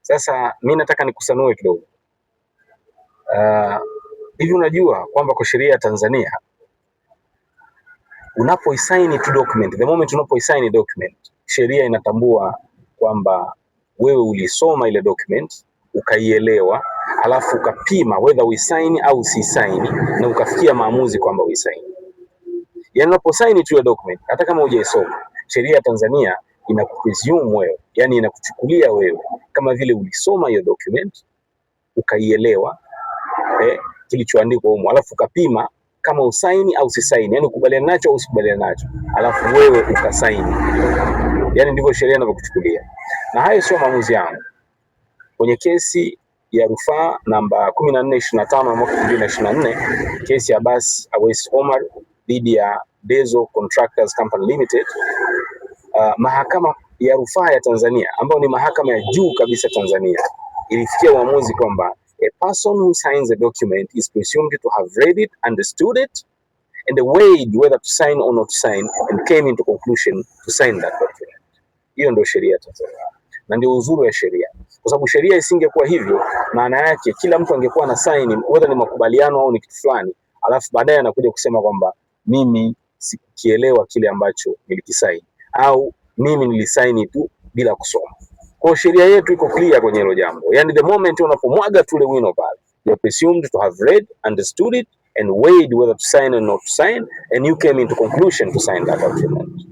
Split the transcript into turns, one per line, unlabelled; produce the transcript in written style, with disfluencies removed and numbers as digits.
Sasa mimi nataka nikusanue kidogo. Hivi unajua kwamba kwa sheria ya Tanzania unapoisaini tu document, the moment unapoisaini document, sheria inatambua kwamba wewe ulisoma ile document, ukaielewa, alafu ukapima whether uisaini au usisaini na ukafikia maamuzi kwamba uisaini. Yaani unaposaini tu ile document, hata kama hujaisoma, sheria ya Tanzania inakupresume wewe, yani inakuchukulia wewe kama vile ulisoma hiyo document, ukaielewa kilichoandikwa humo, alafu ukapima kama usaini au usisaini, yani ukubaliana nacho au usikubaliana nacho, alafu wewe ukasaini. Yani ndivyo sheria inavyokuchukulia. Na hayo sio maamuzi yangu. Kwenye kesi ya rufaa namba 1425 ya mwaka 2024, kesi ya Abbas Awais Omar dhidi ya Dezo Contractors Company Limited, mahakama ya rufaa ya Tanzania ambayo ni mahakama ya juu kabisa Tanzania ilifikia uamuzi kwamba a person who signs a document is presumed to have read it, understood it, and weighed whether to sign or not to sign, and came into conclusion to sign that document. Hiyo ndio sheria ya Tanzania, na ndio uzuri wa sheria, kwa sababu sheria isingekuwa hivyo, maana yake kila mtu angekuwa na sign, whether ni makubaliano au ni kitu fulani, alafu baadaye anakuja kusema kwamba mimi sikukielewa kile ambacho nilikisaini, au mimi nilisaini tu bila kusoma. Kwa sheria yetu iko clear kwenye hilo jambo. Yani the moment unapomwaga tu ile wino pale, you are presumed to have read, understood it, and weighed whether to sign or not to sign, and you came into conclusion to sign that document.